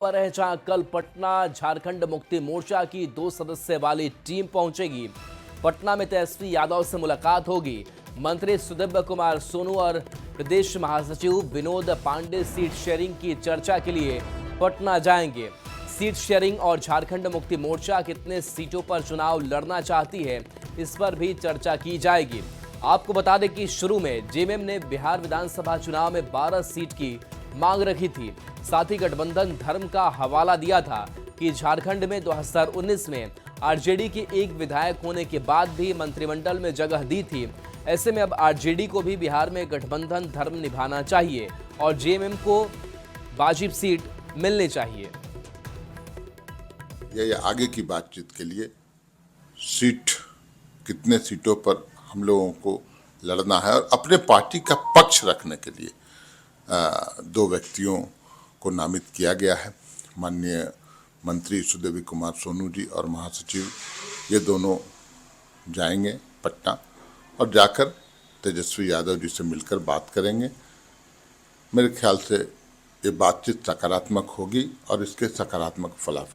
पर है जहां कल पटना झारखंड मुक्ति मोर्चा की 2 सदस्य वाली टीम पहुंचेगी। पटना में तेजस्वी यादव से मुलाकात होगी। मंत्री सुदिव्य कुमार सोनू और प्रदेश महासचिव विनोद पांडे सीट शेयरिंग की चर्चा के लिए पटना जाएंगे। सीट शेयरिंग और झारखंड मुक्ति मोर्चा कितने सीटों पर चुनाव लड़ना चाहती है, इस पर भी चर्चा की जाएगी। आपको बता दें कि शुरू में जेएमएम ने बिहार विधानसभा चुनाव में 12 सीट की मांग रखी थी। साथ ही गठबंधन धर्म का हवाला दिया था कि झारखंड में 2019 में आरजेडी के एक विधायक होने के बाद भी मंत्रिमंडल में जगह दी थी। ऐसे में अब आरजेडी को भी बिहार में गठबंधन धर्म निभाना चाहिए और जेएमएम को वाजिब सीट मिलनी चाहिए। ये आगे की बातचीत के लिए सीट कितने सीटों पर हम लोगों को लड़ना है और अपने पार्टी का पक्ष रखने के लिए 2 व्यक्तियों को नामित किया गया है। माननीय मंत्री सुदिव्य कुमार सोनू जी और महासचिव ये दोनों जाएंगे पटना और जाकर तेजस्वी यादव जी से मिलकर बात करेंगे। मेरे ख्याल से ये बातचीत सकारात्मक होगी और इसके सकारात्मक फलाफल।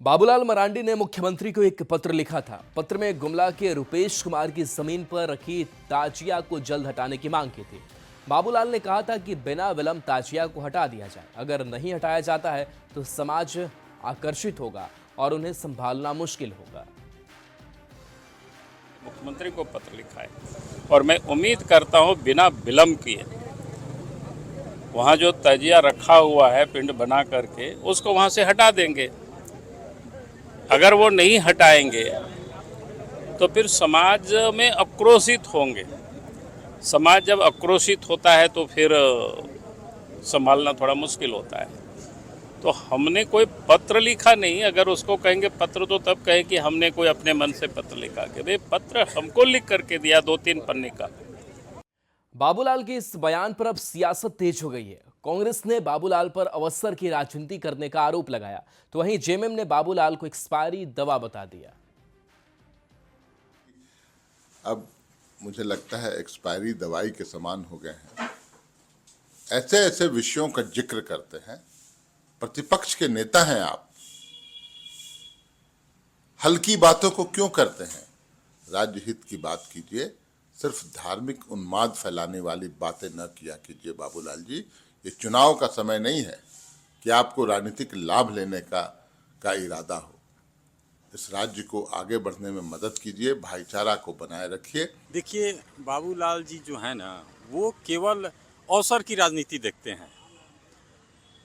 बाबूलाल मरांडी ने मुख्यमंत्री को एक पत्र लिखा था। पत्र में गुमला के रुपेश कुमार की जमीन पर रखी ताजिया को जल्द हटाने की मांग की थी। बाबूलाल ने कहा था कि बिना विलंब ताजिया को हटा दिया जाए। अगर नहीं हटाया जाता है तो समाज आकर्षित होगा और उन्हें संभालना मुश्किल होगा। मुख्यमंत्री को पत्र लिखा है और मैं उम्मीद करता हूं बिना विलंब किए वहां जो ताजिया रखा हुआ है पिंड बना करके उसको वहां से हटा देंगे। अगर वो नहीं हटाएंगे तो फिर समाज में आक्रोशित होंगे। समाज जब आक्रोशित होता है तो फिर संभालना थोड़ा मुश्किल होता है। तो हमने कोई पत्र लिखा नहीं। अगर उसको कहेंगे पत्र तो तब कहें कि हमने कोई अपने मन से पत्र लिखा के। भाई पत्र हमको लिख करके दिया 2-3 पन्ने का। बाबूलाल के इस बयान पर अब सियासत तेज हो गई है। कांग्रेस ने बाबूलाल पर अवसर की राजनीति करने का आरोप लगाया, तो वहीं जेएमएम ने बाबूलाल को एक्सपायरी दवा बता दिया। अब मुझे लगता है एक्सपायरी दवाई के समान हो गए हैं। ऐसे ऐसे विषयों का जिक्र करते हैं, प्रतिपक्ष के नेता हैं आप, हल्की बातों को क्यों करते हैं? राज्य हित की बात कीजिए, सिर्फ धार्मिक उन्माद फैलाने वाली बातें न किया कीजिए। बाबूलाल जी, ये चुनाव का समय नहीं है कि आपको राजनीतिक लाभ लेने का इरादा हो। इस राज्य को आगे बढ़ने में मदद कीजिए, भाईचारा को बनाए रखिए। देखिए, बाबूलाल जी जो है ना, वो केवल अवसर की राजनीति देखते हैं।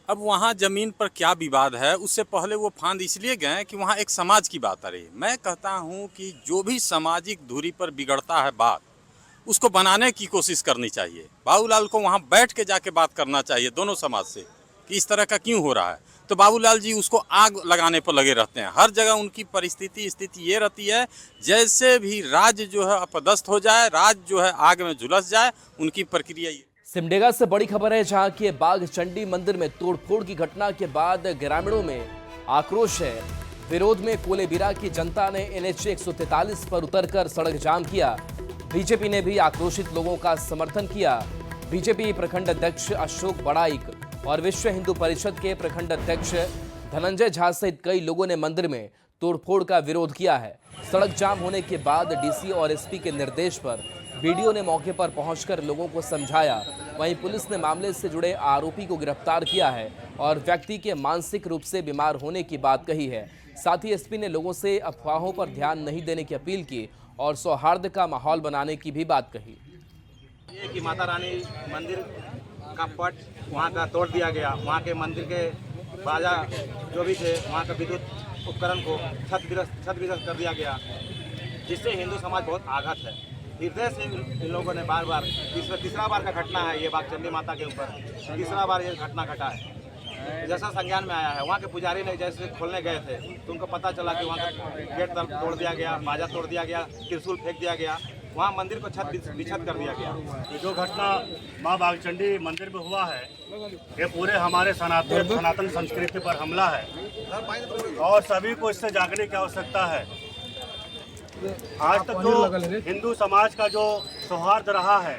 अब वहाँ जमीन पर क्या विवाद है, उससे पहले वो फांद इसलिए गए कि वहाँ एक समाज की बात आ रही है। मैं कहता हूँ कि जो भी सामाजिक दूरी पर बिगड़ता है बात, उसको बनाने की कोशिश करनी चाहिए। बाबूलाल को वहाँ बैठ के जाके बात करना चाहिए दोनों समाज से कि इस तरह का क्यों हो रहा है। तो बाबूलाल जी उसको आग लगाने पर लगे रहते हैं। हर जगह उनकी स्थिति ये रहती है जैसे भी राज्य जो है अपदस्थ हो जाए, राज्य जो है आग में झुलस जाए, उनकी प्रक्रिया ये। सिमडेगा से बड़ी खबर है, जहां के बाघ चंडी मंदिर में तोड़फोड़ की घटना के बाद ग्रामीणों में आक्रोश है। विरोध में कोलेबिरा की जनता ने NH 143 पर उतरकर सड़क जाम किया। बीजेपी ने भी आक्रोशित लोगों का समर्थन किया। बीजेपी प्रखंड अध्यक्ष अशोक बड़ाइक और विश्व हिंदू परिषद के प्रखंड अध्यक्ष धनंजय झा सहित कई लोगों ने मंदिर में तोड़फोड़ का विरोध किया है। सड़क जाम होने के बाद डीसी और एसपी के निर्देश पर बीडीओ ने मौके पर पहुंचकर लोगों को समझाया। वहीं पुलिस ने मामले से जुड़े आरोपी को गिरफ्तार किया है और व्यक्ति के मानसिक रूप से बीमार होने की बात कही है। साथ ही एसपी ने लोगों से अफवाहों पर ध्यान नहीं देने की अपील की और सौहार्द का माहौल बनाने की भी बात कही। ये कि माता रानी मंदिर का पट वहाँ का तोड़ दिया गया। वहाँ के मंदिर के बाजा जो भी थे, वहाँ का विद्युत उपकरण को छत विध्वस्त कर दिया गया, जिससे हिंदू समाज बहुत आघात है। हृदय से इन लोगों ने बार बार तीसरा बार का घटना है ये बाघ चंडी माता के ऊपर, तीसरा बार ये घटना घटा है। जैसा संज्ञान में आया है, वहाँ के पुजारी ने जैसे खोलने गए थे तो उनको पता चला कि वहाँ का गेट तोड़ दिया गया, बाजा तोड़ दिया गया, त्रिशूल फेंक दिया गया, वहाँ मंदिर को विछत कर दिया गया। जो घटना माँ बाघचंडी मंदिर में हुआ है, ये पूरे हमारे सनातन संस्कृति पर हमला है और सभी को इससे जागने की आवश्यकता है। आज तक जो हिंदू समाज का जो सौहार्द रहा है,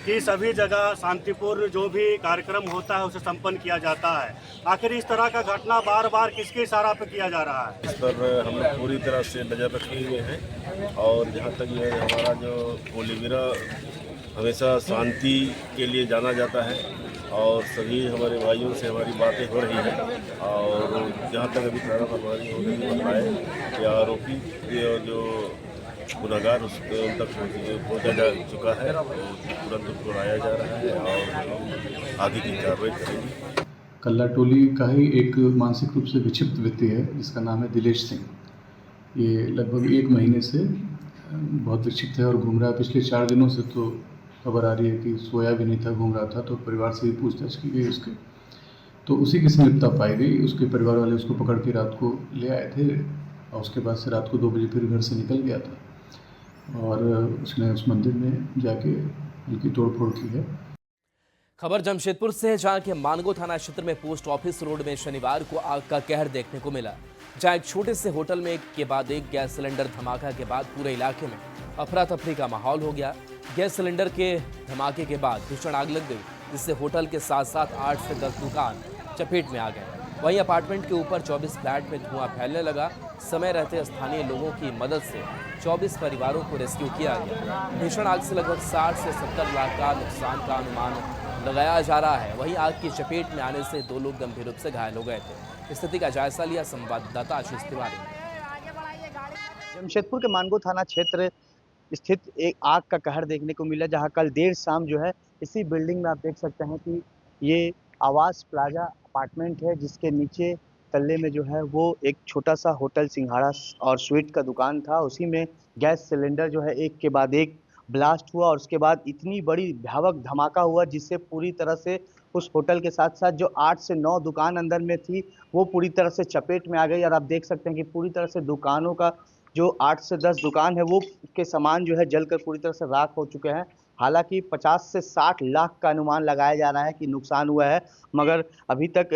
कि सभी जगह शांतिपूर्ण जो भी कार्यक्रम होता है उसे संपन्न किया जाता है। आखिर इस तरह का घटना बार बार किसके इशारा पे किया जा रहा है? इस पर हम लोग पूरी तरह से नज़र रखे हुए हैं और जहाँ तक ये हमारा जो कोलीविरा हमेशा शांति के लिए जाना जाता है और सभी हमारे भाइयों से हमारी बातें हो रही हैं और जहाँ तक अभी थाना प्रभारी होने की बताए कि आरोपी और जो गुनहगार उस तक पहुँचा जा चुका है और तुरंत उनको लाया जा रहा है और आगे की कार्रवाई करेंगे। कल्ला टोली का ही एक मानसिक रूप से विक्षिप्त व्यक्ति है जिसका नाम है दिलेश सिंह। ये लगभग 1 महीने से बहुत विक्षिप्त है और घूम रहा है। पिछले 4 दिनों से तो खबर आ रही है कि सोया भी नहीं था, घूम रहा था। तो परिवार से भी पूछताछ की गई उसके, तो उसी की संलिप्तता पाई गई। उसके परिवार वाले उसको पकड़ के रात को ले आए थे और उसके बाद से रात को 2 बजे फिर घर से निकल गया था और उसने उस मंदिर में जाके उनकी तोड़फोड़ की है। खबर जमशेदपुर से है, जहां के मानगो थाना क्षेत्र में पोस्ट ऑफिस रोड में शनिवार को आग का कहर देखने को मिला, जहां एक छोटे से होटल में एक के बाद एक गैस सिलेंडर धमाका के बाद पूरे इलाके में अफरा तफरी का माहौल हो गया। गैस सिलेंडर के धमाके के बाद भीषण आग लग गई, जिससे होटल के साथ साथ 8 से 10 दुकान चपेट में आ गए। वहीं अपार्टमेंट के ऊपर 24 फ्लैट में धुआं फैलने लगा। समय रहते स्थानीय लोगों की मदद से 24 परिवारों को रेस्क्यू किया गया। भीषण आग से लगभग 60 से 70 लाख का नुकसान का अनुमान लगाया जा रहा है। वहीं आग की चपेट में आने से 2 लोग गंभीर रूप से घायल हो गए थे। स्थिति का जायजा लिया संवाददाता आशीष तिवारी। जमशेदपुर के मानगो थाना क्षेत्र स्थित एक आग का कहर देखने को मिला, जहां कल देर शाम जो है इसी बिल्डिंग में आप देख सकते हैं कि ये आवास प्लाजा अपार्टमेंट है, जिसके नीचे तल्ले में जो है वो एक छोटा सा होटल सिंघाड़ा और स्वीट का दुकान था। उसी में गैस सिलेंडर जो है एक के बाद एक ब्लास्ट हुआ और उसके बाद इतनी बड़ी भयावह धमाका हुआ जिससे पूरी तरह से उस होटल के साथ साथ जो 8 से 9 दुकान अंदर में थी वो पूरी तरह से चपेट में आ गई। और आप देख सकते हैं कि पूरी तरह से दुकानों का जो 8 से 10 दुकान है वो के सामान जो है जलकर पूरी तरह से राख हो चुके हैं। हालांकि 50 से 60 लाख का अनुमान लगाया जा रहा है कि नुकसान हुआ है, मगर अभी तक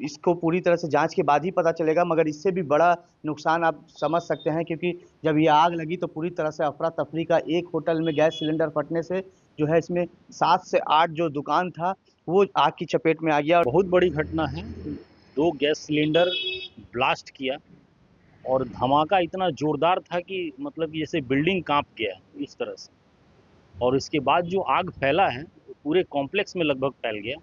इसको पूरी तरह से जांच के बाद ही पता चलेगा। मगर इससे भी बड़ा नुकसान आप समझ सकते हैं, क्योंकि जब ये आग लगी तो पूरी तरह से अफरा तफरी का एक होटल में गैस सिलेंडर फटने से जो है इसमें 7 से 8 जो दुकान था वो आग की चपेट में आ गया। बहुत बड़ी घटना है। 2 गैस सिलेंडर ब्लास्ट किया और धमाका इतना जोरदार था कि मतलब जैसे बिल्डिंग कांप गया इस तरह से। और इसके बाद जो आग फैला है पूरे कॉम्प्लेक्स में लगभग फैल गया।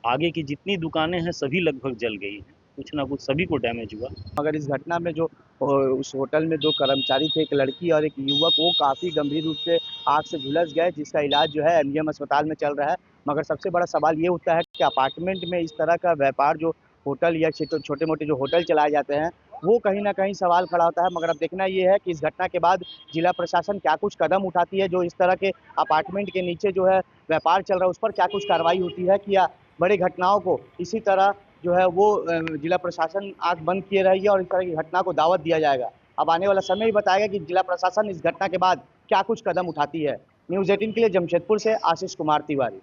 आगे की जितनी दुकानें हैं सभी लगभग जल गई हैं, कुछ ना कुछ सभी को डैमेज हुआ। मगर इस घटना में जो उस होटल में 2 कर्मचारी थे, एक लड़की और एक युवक, वो काफ़ी गंभीर रूप से आग से झुलस गए, जिसका इलाज जो है एमजीएम अस्पताल में चल रहा है। मगर सबसे बड़ा सवाल ये उठता है कि अपार्टमेंट में इस तरह का व्यापार जो होटल या छोटे मोटे जो होटल चलाए जाते हैं वो कहीं ना कहीं सवाल खड़ा होता है। मगर अब देखना ये है कि इस घटना के बाद जिला प्रशासन क्या कुछ कदम उठाती है, जो इस तरह के अपार्टमेंट के नीचे जो है व्यापार चल रहा है उस पर क्या कुछ कार्रवाई होती है कि या बड़ी घटनाओं को इसी तरह जो है वो जिला प्रशासन आंख बंद किए रहेगी और इस तरह की घटना को दावत दिया जाएगा। अब आने वाला समय ही बताएगा कि जिला प्रशासन इस घटना के बाद क्या कुछ कदम उठाती है। न्यूज़ 18 के लिए जमशेदपुर से आशीष कुमार तिवारी।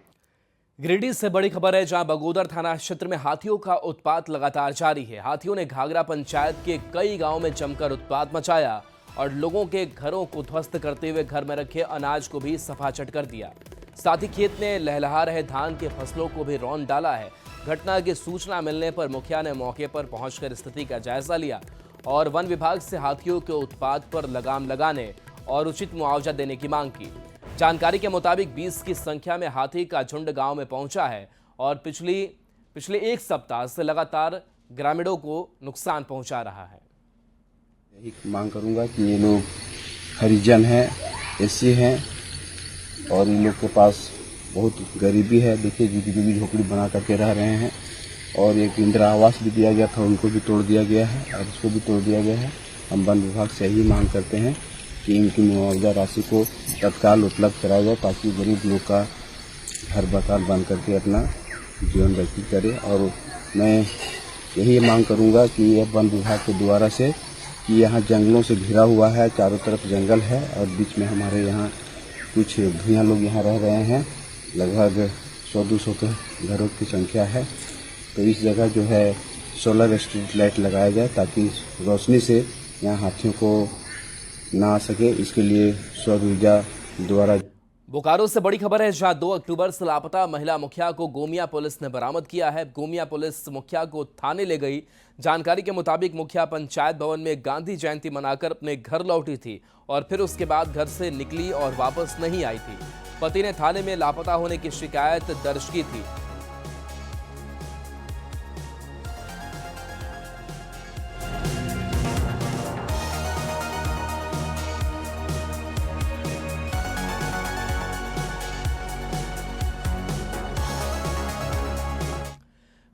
गिरिडीह से बड़ी खबर है, जहां बगोदर थाना क्षेत्र में हाथियों का उत्पात लगातार जारी है। हाथियों ने घाघरा पंचायत के कई गांवों में जमकर उत्पात मचाया और लोगों के घरों को ध्वस्त करते हुए घर में रखे अनाज को भी सफाचट कर दिया। साथ ही खेत में लहलहा रहे धान के फसलों को भी रौंद डाला है। घटना की सूचना मिलने पर मुखिया ने मौके पर पहुंचकर स्थिति का जायजा लिया और वन विभाग से हाथियों के उत्पात पर लगाम लगाने और उचित मुआवजा देने की मांग की। जानकारी के मुताबिक 20 की संख्या में हाथी का झुंड गांव में पहुंचा है और पिछले 1 सप्ताह से लगातार ग्रामीणों को नुकसान पहुंचा रहा है। यही मांग करूंगा कि ये लोग हरिजन हैं, एससी हैं और इन लोग के पास बहुत गरीबी है। देखिए झुग्गी झोपड़ी बना करके रह रहे हैं और एक इंदिरा आवास भी दिया गया था, उनको भी तोड़ दिया गया है और उसको भी तोड़ दिया गया है। हम वन विभाग से यही मांग करते हैं कि इनकी मुआवजा राशि को तत्काल उपलब्ध कराया जाए ताकि गरीब लोग का घर बकाल बन करके अपना जीवन व्यतीत करे। और मैं यही मांग करूंगा कि यह वन विभाग के द्वारा से कि यहाँ जंगलों से घिरा हुआ है, चारों तरफ जंगल है और बीच में हमारे यहाँ कुछ भूया लोग यहाँ रह रहे हैं, लगभग 100-200 घरों की संख्या है। तो इस जगह जो है सोलर स्ट्रीट लाइट लगाया जाए ताकि रोशनी से यहाँ हाथियों को ना आ सके। इसके लिए सौर ऊर्जा द्वारा बोकारो से बड़ी खबर है, जहां 2 अक्टूबर से लापता महिला मुखिया को गोमिया पुलिस ने बरामद किया है। गोमिया पुलिस मुखिया को थाने ले गई। जानकारी के मुताबिक मुखिया पंचायत भवन में गांधी जयंती मनाकर अपने घर लौटी थी और फिर उसके बाद घर से निकली और वापस नहीं आई थी। पति ने थाने में लापता होने की शिकायत दर्ज की थी।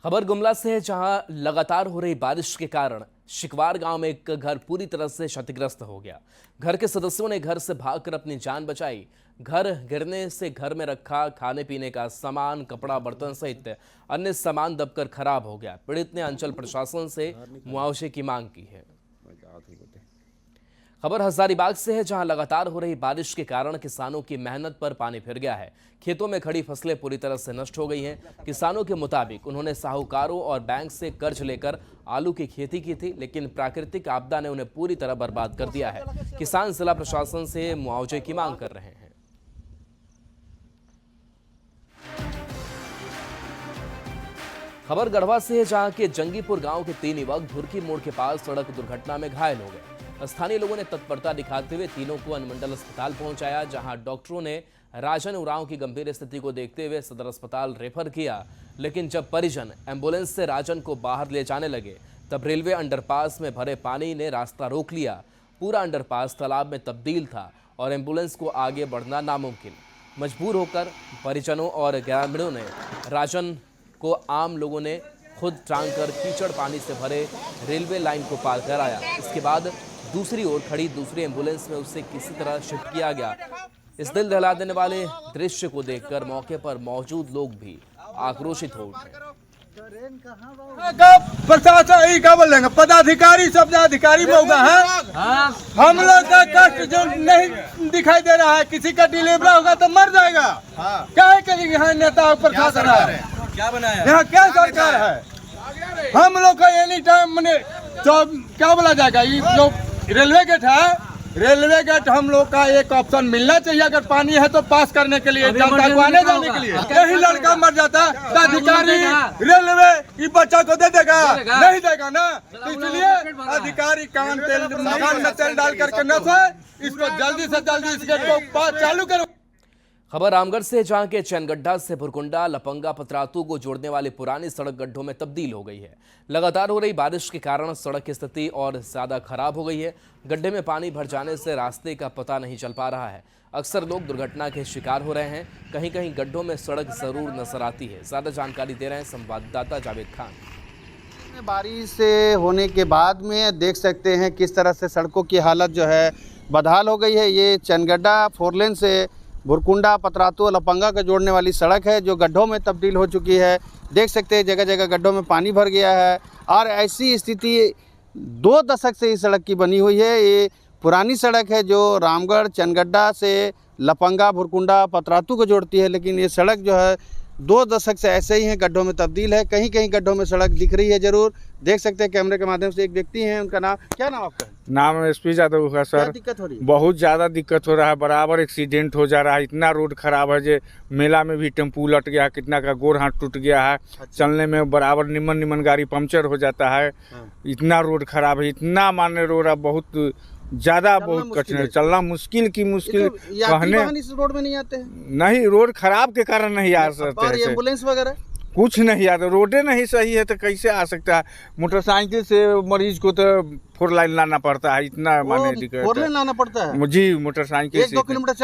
खबर गुमला से है, जहां लगातार हो रही बारिश के कारण शिकवार गांव में एक घर पूरी तरह से क्षतिग्रस्त हो गया। घर के सदस्यों ने घर से भागकर अपनी जान बचाई। घर गिरने से घर में रखा खाने पीने का सामान, कपड़ा, बर्तन सहित अन्य सामान दबकर खराब हो गया। पीड़ित ने अंचल प्रशासन से मुआवजे की मांग की है। खबर हजारीबाग से है, जहां लगातार हो रही बारिश के कारण किसानों की मेहनत पर पानी फिर गया है। खेतों में खड़ी फसलें पूरी तरह से नष्ट हो गई हैं। किसानों के मुताबिक उन्होंने साहूकारों और बैंक से कर्ज लेकर आलू की खेती की थी, लेकिन प्राकृतिक आपदा ने उन्हें पूरी तरह बर्बाद कर दिया है। किसान जिला प्रशासन से मुआवजे की मांग कर रहे हैं। खबर गढ़वा से है, जहां के जंगीपुर गांव के 3 युवक धुरकी मोड़ के पास सड़क दुर्घटना में घायल हो गए। स्थानीय लोगों ने तत्परता दिखाते हुए तीनों को अनुमंडल अस्पताल पहुंचाया, जहां डॉक्टरों ने राजन उरांव की गंभीर स्थिति को देखते हुए सदर अस्पताल रेफर किया। लेकिन जब परिजन एम्बुलेंस से राजन को बाहर ले जाने लगे, तब रेलवे अंडरपास में भरे पानी ने रास्ता रोक लिया। पूरा अंडरपास तालाब में तब्दील था और एम्बुलेंस को आगे बढ़ना नामुमकिन। मजबूर होकर परिजनों और ग्रामीणों ने राजन को आम लोगों ने खुद टांग कर कीचड़ पानी से भरे रेलवे लाइन को पार कराया। इसके बाद दूसरी ओर खड़ी दूसरी एम्बुलेंस में उसे किसी तरह शिफ्ट किया गया। इस दिल दहला देने वाले दृश्य को देखकर मौके पर मौजूद लोग भी आक्रोशित हो उठे। प्रशासन क्या बोलेंगे, पदाधिकारी सब अधिकारी मौका है। हम लोग का कष्ट जो नहीं दिखाई दे रहा है, किसी का डिलीवरी होगा तो मर जाएगा। क्या है यहाँ नेता प्रशासन है, क्या बनाया यहाँ, क्या सरकार है। हम लोग का एनी टाइम मैंने तो क्या बोला जाएगा, ये जो रेलवे गेट है, रेलवे गेट हम लोग का एक ऑप्शन मिलना चाहिए। अगर पानी है तो पास करने के लिए, जनता को आने जाने के लिए। यही लड़का मर जाता तो अधिकारी रेलवे ये बच्चा को दे देगा, नहीं देगा ना। तो इसलिए अधिकारी कान में तेल डाल करके न सोए, इसको जल्दी से जल्दी इस गेट को पास चालू करो। खबर रामगढ़ से, जहां के चैनगड्ढा से भुरकुंडा लपंगा पतरातू को जोड़ने वाली पुरानी सड़क गड्ढों में तब्दील हो गई है। लगातार हो रही बारिश के कारण सड़क की स्थिति और ज्यादा खराब हो गई है। गड्ढे में पानी भर जाने से रास्ते का पता नहीं चल पा रहा है। अक्सर लोग दुर्घटना के शिकार हो रहे हैं। कहीं कहीं गड्ढों में सड़क जरूर नजर आती है। ज्यादा जानकारी दे रहे हैं संवाददाता जावेद खान। बारिश से होने के बाद में देख सकते हैं किस तरह से सड़कों की हालत जो है बदहाल हो गई है। ये चैनगड्ढा 4 लेन से भुरकुंडा पतरातू लपंगा को जोड़ने वाली सड़क है, जो गड्ढों में तब्दील हो चुकी है। देख सकते हैं जगह जगह गड्ढों में पानी भर गया है और ऐसी स्थिति 2 दशक से इस सड़क की बनी हुई है। ये पुरानी सड़क है जो रामगढ़ चैनगड्ढा से लपंगा भुरकुंडा पतरातू को जोड़ती है, लेकिन ये सड़क जो है 2 दशक से ऐसे ही है, गड्ढों में तब्दील है। कहीं कहीं गड्ढों में सड़क दिख रही है जरूर। देख सकते हैं कैमरे के माध्यम से एक व्यक्ति हैं, उनका नाम क्या नाम आपका? नाम एसपी यादव है सर। क्या दिक्कत हो रही है? बहुत ज़्यादा दिक्कत हो रहा है, बराबर एक्सीडेंट हो जा रहा है। इतना रोड खराब है जो मेला में भी टेम्पू उलट गया, कितना का गोर हाथ टूट गया है। चलने में बराबर निमन गाड़ी पंक्चर हो जाता है। इतना रोड खराब है, इतना माने रोड है, बहुत ज़्यादा बहुत कठिन है। चलना मुश्किल की मुश्किल कहने इस रोड में नहीं आते हैं? नहीं, रोड खराब के कारण नहीं आ सकते। एम्बुलेंस वगैरह कुछ नहीं आता, रोडे नहीं सही है तो कैसे आ सकता है। मोटरसाइकिल से मरीज को तो 4 लाइन लाना पड़ता है, इतना माने दिक्कत। 4 लाइन लाना पड़ता है जी, मोटरसाइकिल से 1-2 किलोमीटर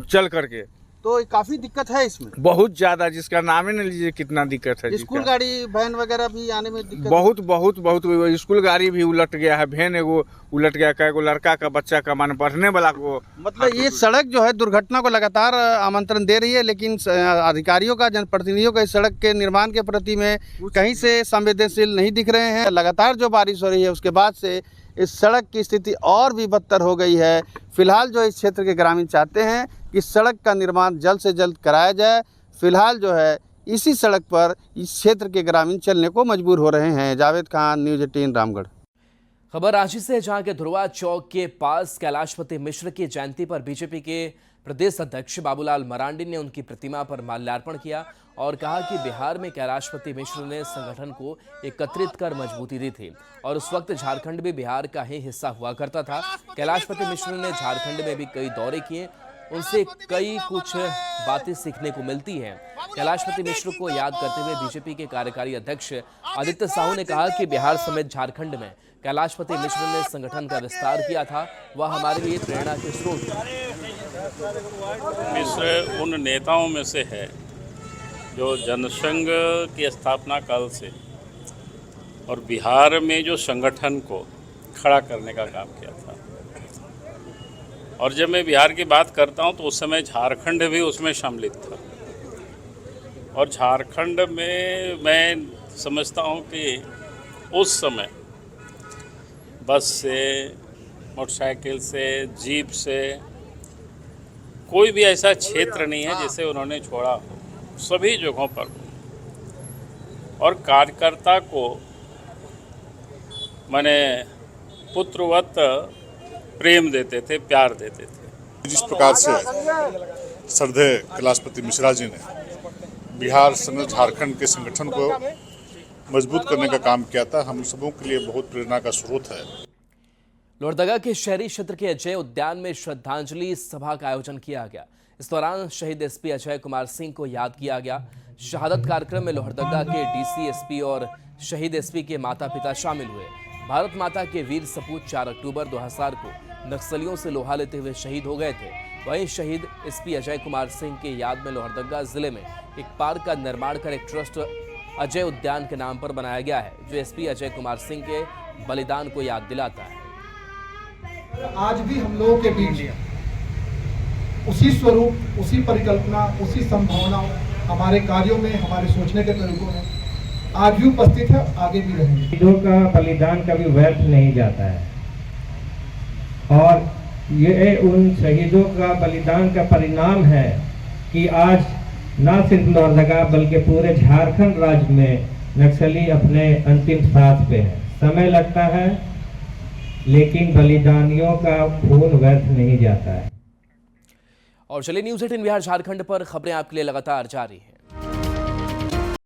चल करके तो काफी दिक्कत है इसमें, बहुत ज्यादा, जिसका नाम ही नहीं लीजिए कितना दिक्कत है। स्कूल गाड़ी वैन वगैरह भी आने में दिक्कत बहुत स्कूल गाड़ी भी उलट गया है, वैन एगो उलट गया, कई लड़का का बच्चा का मान पढ़ने वाला को। मतलब ये सड़क जो है दुर्घटना को लगातार आमंत्रण दे रही है, लेकिन अधिकारियों का, जनप्रतिनिधियों का इस सड़क के निर्माण के प्रति में कहीं से संवेदनशील नहीं दिख रहे हैं। लगातार जो बारिश हो रही है उसके बाद से इस सड़क की स्थिति और भी बदतर हो गई है। फिलहाल जो इस क्षेत्र के ग्रामीण चाहते हैं कि सड़क का निर्माण जल्द से जल्द कराया जाए। फिलहाल जो है इसी सड़क पर इस क्षेत्र के ग्रामीण चलने को मजबूर हो रहे हैं। जावेद खान, न्यूज़ 18 रामगढ़। खबर रांची से, जहां के ध्रुवा चौक के पास कैलाशपति मिश्र की जयंती पर बीजेपी के प्रदेश अध्यक्ष बाबूलाल मरांडी ने उनकी प्रतिमा पर माल्यार्पण किया और कहा कि बिहार में कैलाशपति मिश्र ने संगठन को एकत्रित कर मजबूती दी थी और उस वक्त झारखंड भी बिहार का ही हिस्सा हुआ करता था। कैलाशपति मिश्र ने झारखंड में भी कई दौरे किए, उनसे कई कुछ बातें सीखने को मिलती हैं। कैलाशपति मिश्र को याद करते हुए बीजेपी के कार्यकारी अध्यक्ष आदित्य साहू ने कहा कि बिहार समेत झारखंड में कैलाशपति मिश्र ने संगठन का विस्तार किया था, वह हमारे लिए प्रेरणा के स्रोत थे। मिश्र उन नेताओं में से है जो जनसंघ की स्थापना काल से और बिहार में जो संगठन को खड़ा करने का काम किया था। और जब मैं बिहार की बात करता हूं तो उस समय झारखंड भी उसमें सम्मिलित था। और झारखंड में मैं समझता हूं कि उस समय बस से, मोटरसाइकिल से, जीप से कोई भी ऐसा क्षेत्र नहीं है जिसे उन्होंने छोड़ा हो, सभी जगहों पर। और कार्यकर्ता को माने पुत्रवत प्रेम देते थे, प्यार देते थे। जिस प्रकार से श्रद्धेय कैलाशपति मिश्रा जी ने बिहार समेत झारखंड के संगठन को मजबूत करने का काम किया था, हम सबों के लिए बहुत प्रेरणा का स्रोत है। लोहरदगा के शहरी क्षेत्र के अजय उद्यान में श्रद्धांजलि सभा का आयोजन किया गया। इस दौरान शहीद एसपी अजय कुमार सिंह को याद किया गया। शहादत कार्यक्रम में लोहरदगा के डीसी, एसपी और शहीद एसपी के माता पिता शामिल हुए। भारत माता के वीर सपूत 4 अक्टूबर 2000 को नक्सलियों से लोहा लेते हुए शहीद हो गए थे। वहीं शहीद एसपी अजय कुमार सिंह के याद में लोहरदगा जिले में एक पार्क का निर्माण कर एक ट्रस्ट अजय उद्यान के नाम पर बनाया गया है, जो एसपी अजय कुमार सिंह के बलिदान को याद दिलाता है। आज भी हम लोगों के बीच उसी स्वरूप, उसी परिकल्पना, उसी संभावना हमारे कार्यों में, हमारे सोचने के तरीकों में आज भी उपस्थित है, आगे भी रहेंगे। शहीदों का बलिदान कभी व्यर्थ नहीं जाता है और ये उन शहीदों का बलिदान का परिणाम है कि आज न सिर्फ लोहरदगा बल्कि पूरे झारखंड राज्य में नक्सली अपने अंतिम सांस पे है। समय लगता है लेकिन बलिदानियों का खून व्यर्थ नहीं जाता है। और चलिए न्यूज़ 18 बिहार झारखंड पर खबरें आपके लिए लगातार जारी हैं।